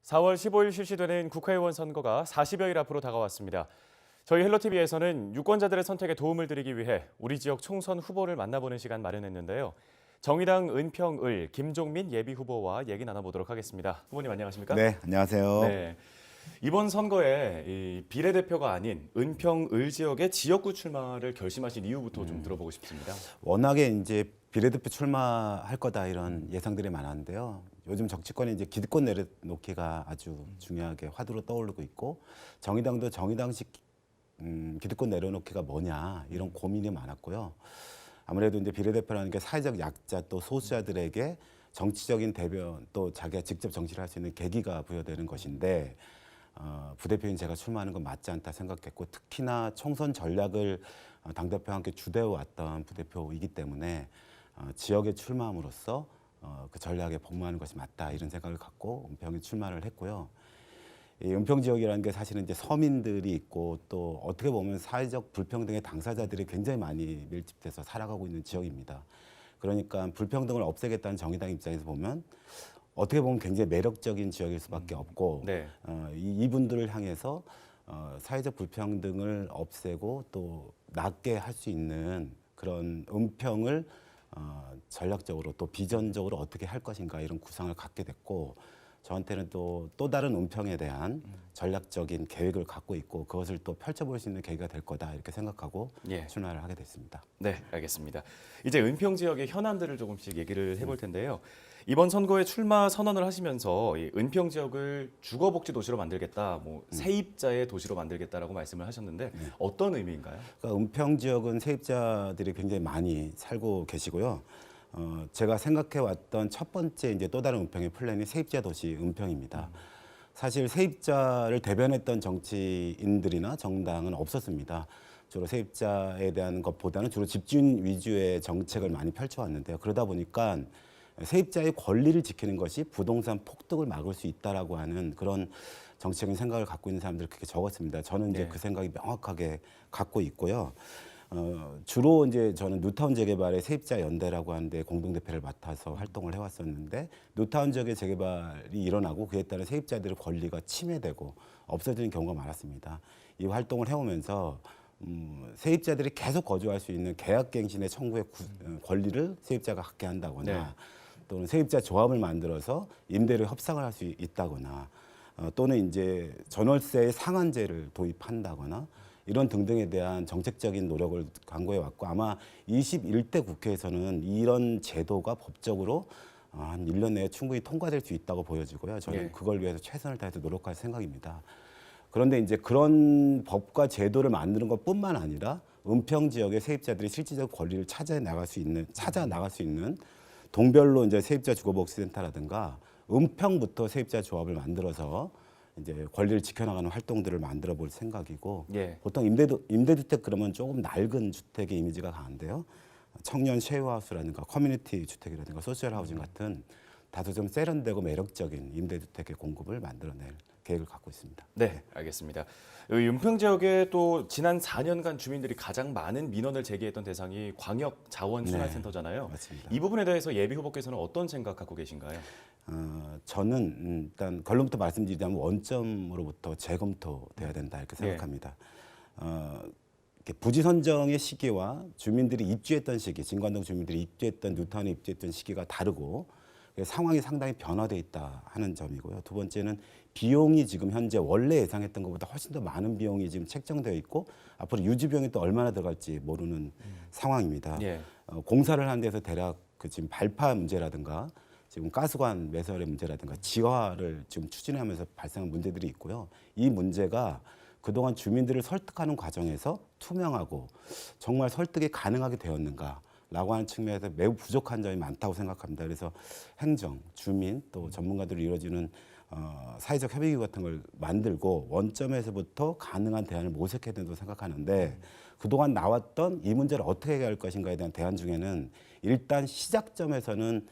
4월 15일 실시되는 국회의원 선거가 40여일 앞으로 다가왔습니다. 저희 헬로티비에서는 유권자들의 선택에 도움을 드리기 위해 우리 지역 총선 후보를 만나보는 시간 마련했는데요. 정의당 은평을 김종민 예비후보와 얘기 나눠보도록 하겠습니다. 후보님 안녕하십니까? 네, 안녕하세요. 네. 이번 선거에 비례대표가 아닌 은평을 지역의 지역구 출마를 결심하신 이유부터 좀 들어보고 싶습니다. 워낙에 이제 비례대표 출마할 거다 이런 예상들이 많았는데요. 요즘 정치권에 이제 기득권 내려놓기가 아주 중요하게 화두로 떠오르고 있고 정의당도 정의당식 기득권 내려놓기가 뭐냐 이런 고민이 많았고요. 아무래도 이제 비례대표라는 게 사회적 약자 또 소수자들에게 정치적인 대변 또 자기가 직접 정치를 할 수 있는 계기가 부여되는 것인데 부대표인 제가 출마하는 건 맞지 않다 생각했고 특히나 총선 전략을 당대표와 함께 주도해왔던 부대표이기 때문에 지역에 출마함으로써 그 전략에 복무하는 것이 맞다 이런 생각을 갖고 은평에 출마를 했고요. 이 은평 지역이라는 게 사실은 이제 서민들이 있고 또 어떻게 보면 사회적 불평등의 당사자들이 굉장히 많이 밀집돼서 살아가고 있는 지역입니다. 그러니까 불평등을 없애겠다는 정의당 입장에서 보면 어떻게 보면 굉장히 매력적인 지역일 수밖에 없고 네. 이분들을 향해서 사회적 불평등을 없애고 또 낫게 할 수 있는 그런 은평을 전략적으로 또 비전적으로 어떻게 할 것인가 이런 구상을 갖게 됐고 저한테는 또 다른 은평에 대한 전략적인 계획을 갖고 있고 그것을 또 펼쳐볼 수 있는 계기가 될 거다 이렇게 생각하고 예. 출마를 하게 됐습니다. 네, 알겠습니다. 이제 은평 지역의 현안들을 조금씩 얘기를 해볼 텐데요. 이번 선거에 출마 선언을 하시면서 이 은평 지역을 주거복지 도시로 만들겠다, 뭐 세입자의 도시로 만들겠다라고 말씀을 하셨는데 어떤 의미인가요? 그러니까 은평 지역은 세입자들이 굉장히 많이 살고 계시고요. 제가 생각해왔던 첫 번째 이제 또 다른 은평의 플랜이 세입자 도시 은평입니다. 사실 세입자를 대변했던 정치인들이나 정당은 없었습니다. 주로 세입자에 대한 것보다는 주로 집주인 위주의 정책을 많이 펼쳐왔는데요. 그러다 보니까 세입자의 권리를 지키는 것이 부동산 폭등을 막을 수 있다라고 하는 그런 정치적인 생각을 갖고 있는 사람들이 그렇게 적었습니다. 저는 이제 네. 그 생각이 명확하게 갖고 있고요. 주로 이제 저는 뉴타운 재개발의 세입자 연대라고 하는데 공동대표를 맡아서 활동을 해왔었는데 뉴타운 지역의 재개발이 일어나고 그에 따른 세입자들의 권리가 침해되고 없어지는 경우가 많았습니다. 이 활동을 해오면서 세입자들이 계속 거주할 수 있는 계약갱신의 청구의 권리를 세입자가 갖게 한다거나 네. 또는 세입자 조합을 만들어서 임대료 협상을 할 수 있다거나 또는 이제 전월세의 상한제를 도입한다거나 이런 등등에 대한 정책적인 노력을 강구해 왔고 아마 21대 국회에서는 이런 제도가 법적으로 한 1년 내에 충분히 통과될 수 있다고 보여지고요. 저는 예. 그걸 위해서 최선을 다해서 노력할 생각입니다. 그런데 이제 그런 법과 제도를 만드는 것뿐만 아니라 은평 지역의 세입자들이 실질적 권리를 찾아 나갈 수 있는 동별로 이제 세입자 주거복지센터라든가 은평부터 세입자 조합을 만들어서 이제 권리를 지켜나가는 활동들을 만들어 볼 생각이고 예. 보통 임대주택 그러면 조금 낡은 주택의 이미지가 강한데요. 청년 쉐어하우스라든가 커뮤니티 주택이라든가 소셜 하우징 같은 다소 좀 세련되고 매력적인 임대주택의 공급을 만들어낼 계획을 갖고 있습니다. 네, 알겠습니다. 이 은평 지역에 또 지난 4년간 주민들이 가장 많은 민원을 제기했던 대상이 광역 자원순환센터잖아요. 맞습니다. 이 부분에 대해서 예비 후보께서는 어떤 생각 갖고 계신가요? 저는 일단 결론부터 말씀드리자면 원점으로부터 재검토돼야 된다 이렇게 생각합니다. 이렇게 부지 선정의 시기와 주민들이 입주했던 시기, 진관동 주민들이 입주했던 뉴타운에 입주했던 시기가 다르고 상황이 상당히 변화돼 있다 하는 점이고요. 두 번째는 비용이 지금 현재 원래 예상했던 것보다 훨씬 더 많은 비용이 지금 책정되어 있고 앞으로 유지 비용이 또 얼마나 들어갈지 모르는 상황입니다. 예. 공사를 하는 데서 대략 그 지금 발파 문제라든가 지금 가스관 매설의 문제라든가 지하를 지금 추진하면서 발생한 문제들이 있고요. 이 문제가 그동안 주민들을 설득하는 과정에서 투명하고 정말 설득이 가능하게 되었는가 라고 하는 측면에서 매우 부족한 점이 많다고 생각합니다. 그래서 행정, 주민 또 전문가들로 이루어지는 사회적 협의기구 같은 걸 만들고 원점에서부터 가능한 대안을 모색해야 된다고 생각하는데 그동안 나왔던 이 문제를 어떻게 해결할 것인가에 대한 대안 중에는 일단 시작점에서는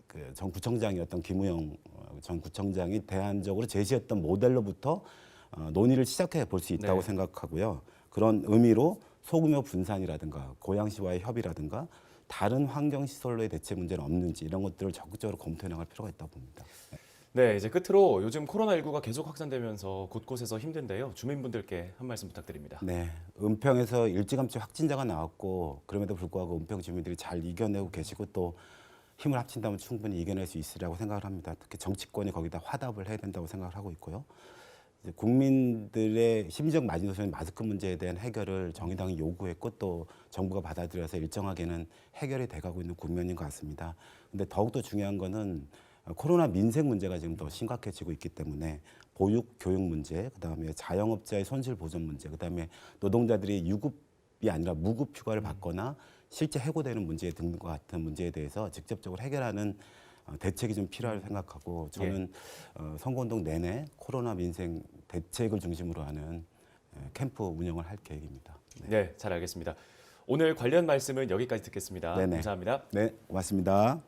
그 전 구청장이었던 김우영 전 구청장이 대안적으로 제시했던 모델로부터 논의를 시작해 볼 수 있다고 네. 생각하고요. 그런 의미로 소규모 분산이라든가 고양시와의 협의라든가 다른 환경시설로의 대체 문제는 없는지 이런 것들을 적극적으로 검토해 나갈 필요가 있다고 봅니다. 네, 이제 끝으로 요즘 코로나19가 계속 확산되면서 곳곳에서 힘든데요. 주민분들께 한 말씀 부탁드립니다. 네, 은평에서 일찌감치 확진자가 나왔고 그럼에도 불구하고 은평 주민들이 잘 이겨내고 계시고 또 힘을 합친다면 충분히 이겨낼 수 있으리라고 생각을 합니다. 특히 정치권이 거기다 화답을 해야 된다고 생각을 하고 있고요. 이제 국민들의 심리적 마지노선인 마스크 문제에 대한 해결을 정의당이 요구했고 또 정부가 받아들여서 일정하게는 해결이 돼가고 있는 국면인 것 같습니다. 근데 더욱더 중요한 거는 코로나 민생 문제가 지금 더 심각해지고 있기 때문에 보육, 교육 문제, 그다음에 자영업자의 손실 보전 문제, 그다음에 노동자들이 유급이 아니라 무급 휴가를 받거나 실제 해고되는 문제 등과 같은 문제에 대해서 직접적으로 해결하는 대책이 좀 필요할 생각하고 저는 선거운동 내내 코로나 민생 대책을 중심으로 하는 캠프 운영을 할 계획입니다. 네, 잘 알겠습니다. 오늘 관련 말씀은 여기까지 듣겠습니다. 네네. 감사합니다. 네, 고맙습니다.